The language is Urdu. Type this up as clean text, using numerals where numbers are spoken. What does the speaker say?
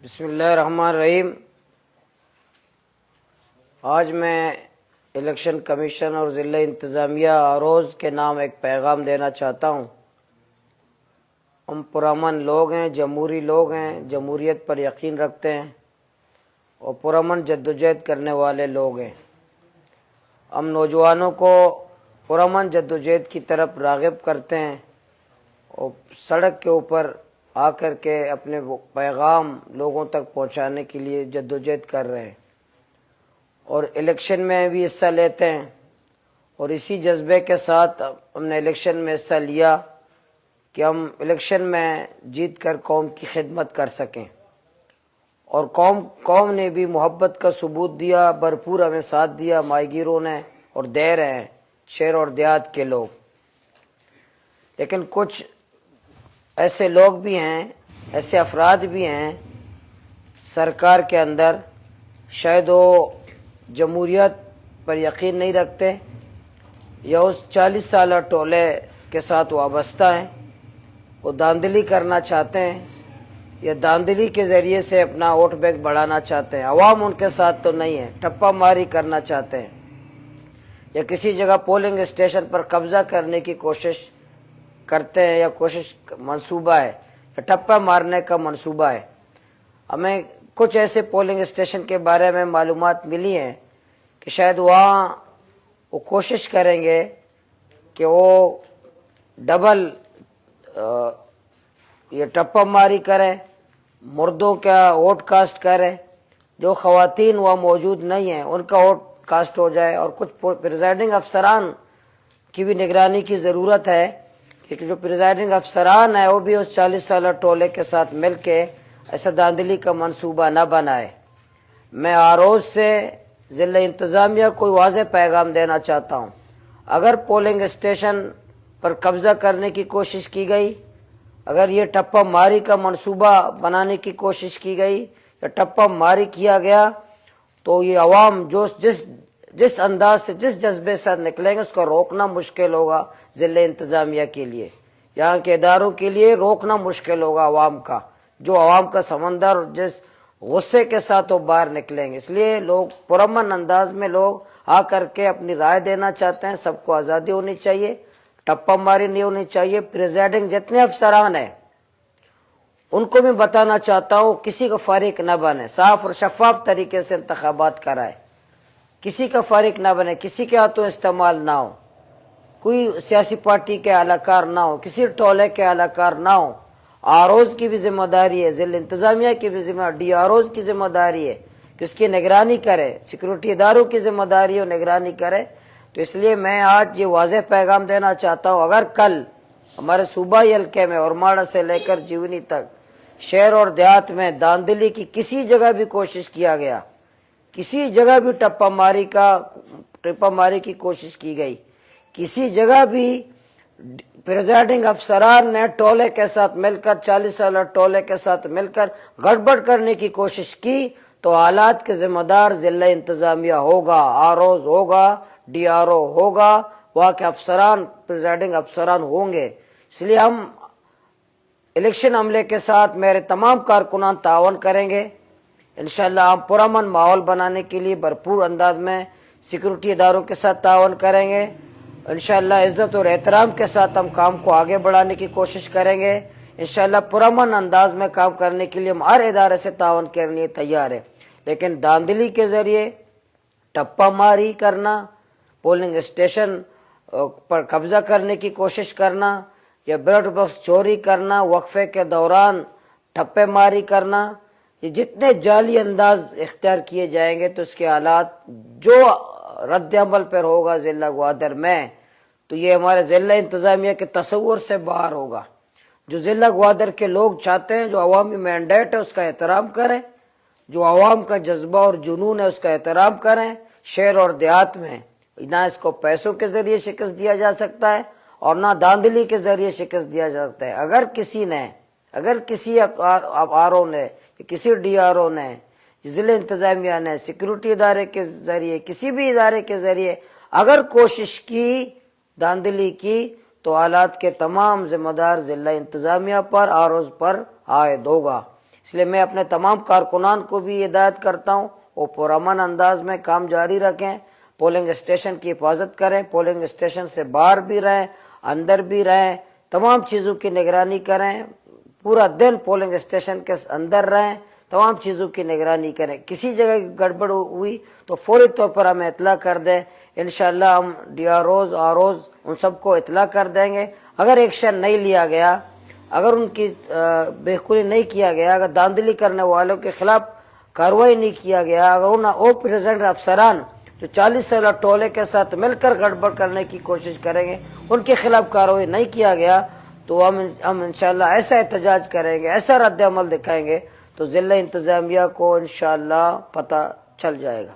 بسم اللہ الرحمن الرحیم۔ آج میں الیکشن کمیشن اور ضلع انتظامیہ آروز کے نام ایک پیغام دینا چاہتا ہوں۔ ہم پرامن لوگ ہیں، جمہوری لوگ ہیں، جمہوریت پر یقین رکھتے ہیں اور پرامن جدوجہد کرنے والے لوگ ہیں۔ ہم نوجوانوں کو پرامن جدوجہد کی طرف راغب کرتے ہیں اور سڑک کے اوپر آ کر کے اپنے پیغام لوگوں تک پہنچانے کے لیے جدوجہد کر رہے ہیں اور الیکشن میں بھی حصہ لیتے ہیں، اور اسی جذبے کے ساتھ ہم نے الیکشن میں حصہ لیا کہ ہم الیکشن میں جیت کر قوم کی خدمت کر سکیں، اور قوم نے بھی محبت کا ثبوت دیا، بھرپور ہمیں ساتھ دیا، ماہی گیروں نے اور دے رہے ہیں شہر اور دیہات کے لوگ۔ لیکن کچھ ایسے لوگ بھی ہیں، ایسے افراد بھی ہیں سرکار کے اندر، شاید وہ جمہوریت پر یقین نہیں رکھتے یا اس 40 سالہ ٹولے کے ساتھ وابستہ ہیں، وہ دھاندلی کرنا چاہتے ہیں یا دھاندلی کے ذریعے سے اپنا ووٹ بینک بڑھانا چاہتے ہیں۔ عوام ان کے ساتھ تو نہیں ہے، ٹپا ماری کرنا چاہتے ہیں یا کسی جگہ پولنگ اسٹیشن پر قبضہ کرنے کی کوشش کرتے ہیں، یا کوشش منصوبہ ہے یا ٹپا مارنے کا منصوبہ ہے۔ ہمیں کچھ ایسے پولنگ اسٹیشن کے بارے میں معلومات ملی ہیں کہ شاید وہاں وہ کوشش کریں گے کہ وہ ڈبل یہ ٹپا ماری کریں، مردوں کا ووٹ کاسٹ کریں، جو خواتین وہاں موجود نہیں ہیں ان کا ووٹ کاسٹ ہو جائے، اور کچھ پریزائڈنگ افسران کی بھی نگرانی کی ضرورت ہے کہ جو پریزائڈنگ افسران ہے وہ بھی اس 40 سالہ ٹولے کے ساتھ مل کے ایسا دھاندلی کا منصوبہ نہ بنائے۔ میں آروز سے ضلع انتظامیہ کو واضح پیغام دینا چاہتا ہوں، اگر پولنگ اسٹیشن پر قبضہ کرنے کی کوشش کی گئی، اگر یہ ٹپا ماری کا منصوبہ بنانے کی کوشش کی گئی یا ٹپا ماری کیا گیا، تو یہ عوام جس انداز سے جس جذبے سے نکلیں گے اس کو روکنا مشکل ہوگا۔ ضلع انتظامیہ کے لیے، یہاں کے اداروں کے لیے روکنا مشکل ہوگا عوام کا، جو عوام کا سمندر جس غصے کے ساتھ وہ باہر نکلیں گے۔ اس لیے لوگ پرامن انداز میں لوگ آ کر کے اپنی رائے دینا چاہتے ہیں، سب کو آزادی ہونی چاہیے، ٹپا ماری نہیں ہونی چاہیے۔ پریزائڈنگ جتنے افسران ہیں ان کو بھی بتانا چاہتا ہوں کسی کا فریق نہ بنے، صاف اور شفاف طریقے سے انتخابات کرائے، کسی کا فریق نہ بنے، کسی کے ہاتھوں استعمال نہ ہو، کوئی سیاسی پارٹی کے اہلکار نہ ہو، کسی ٹولے کے اہلکار نہ ہو۔ آروز کی بھی ذمہ داری ہے، ضلع انتظامیہ کی بھی ذمہ داری، ڈی آروز کی ذمہ داری ہے کہ اس کی نگرانی کرے، سیکورٹی اداروں کی ذمہ داری ہے نگرانی کرے۔ تو اس لیے میں آج یہ واضح پیغام دینا چاہتا ہوں، اگر کل ہمارے صوبائی حلقے میں اورماڑا سے لے کر جیونی تک شہر اور دیہات میں دھاندلی کی کسی جگہ بھی کوشش کیا گیا، کسی جگہ بھی ٹپا ماری کی کوشش کی گئی، کسی جگہ بھی پریزائڈنگ افسران نے ٹولے کے ساتھ مل کر 40 سالہ ٹولے کے ساتھ مل کر گڑبڑ کرنے کی کوشش کی، تو حالات کے ذمہ دار ضلع انتظامیہ ہوگا، آروز ہوگا، ڈی آر او ہوگا، وہاں کے افسران پریزائڈنگ افسران ہوں گے۔ اس لیے ہم الیکشن عملے کے ساتھ میرے تمام کارکنان تعاون کریں گے۔ انشاءاللہ ہم پرامن ماحول بنانے کے لیے بھرپور انداز میں سیکورٹی اداروں کے ساتھ تعاون کریں گے۔ انشاءاللہ عزت اور احترام کے ساتھ ہم کام کو آگے بڑھانے کی کوشش کریں گے۔ انشاءاللہ پرامن انداز میں کام کرنے کے لیے ہم ہر ادارے سے تعاون کرنے کے لیے تیار ہیں، لیکن دھاندلی کے ذریعے ٹپا ماری کرنا، پولنگ اسٹیشن پر قبضہ کرنے کی کوشش کرنا یا بیلٹ باکس چوری کرنا، وقفے کے دوران ٹپے ماری کرنا، یہ جتنے جعلی انداز اختیار کیے جائیں گے تو اس کے حالات جو رد عمل پر ہوگا ضلع گوادر میں، تو یہ ہمارے ضلع انتظامیہ کے تصور سے باہر ہوگا۔ جو ضلع گوادر کے لوگ چاہتے ہیں، جو عوامی مینڈیٹ ہے اس کا احترام کریں، جو عوام کا جذبہ اور جنون ہے اس کا احترام کریں۔ شہر اور دیہات میں نہ اس کو پیسوں کے ذریعے شکست دیا جا سکتا ہے اور نہ دھاندلی کے ذریعے شکست دیا جا سکتا ہے۔ اگر کسی آر او نے، کسی ڈی آر او نے، ضلع انتظامیہ نے، سیکورٹی ادارے کے ذریعے، کسی بھی ادارے کے ذریعے اگر کوشش کی، دھاندلی کی، تو حالات کے تمام ذمہ دار ضلع انتظامیہ پر، آروز پر عائد ہوگا۔ اس لیے میں اپنے تمام کارکنان کو بھی ہدایت کرتا ہوں وہ پرامن انداز میں کام جاری رکھیں، پولنگ اسٹیشن کی حفاظت کریں، پولنگ اسٹیشن سے باہر بھی رہیں، اندر بھی رہیں، تمام چیزوں کی نگرانی کریں، پورا دن پولنگ اسٹیشن کے اندر رہیں، تمام چیزوں کی نگرانی کریں، کسی جگہ گڑبڑ ہوئی تو فوری طور پر ہمیں اطلاع کر دیں، انشاءاللہ ہم D R Os R Os ان سب کو اطلاع کر دیں گے۔ اگر ایکشن نہیں لیا گیا، اگر ان کی بہتری نہیں کیا گیا، اگر دھاندلی کرنے والوں کے خلاف کارروائی نہیں کیا گیا، اگر ان او پریزنٹ افسران جو 40 سالہ ٹولے کے ساتھ مل کر گڑبڑ کرنے کی کوشش کریں گے ان کے خلاف کارروائی نہیں کیا گیا تو ہم انشاءاللہ ایسا احتجاج کریں گے، ایسا رد عمل دکھائیں گے تو ضلع انتظامیہ کو انشاءاللہ پتہ چل جائے گا۔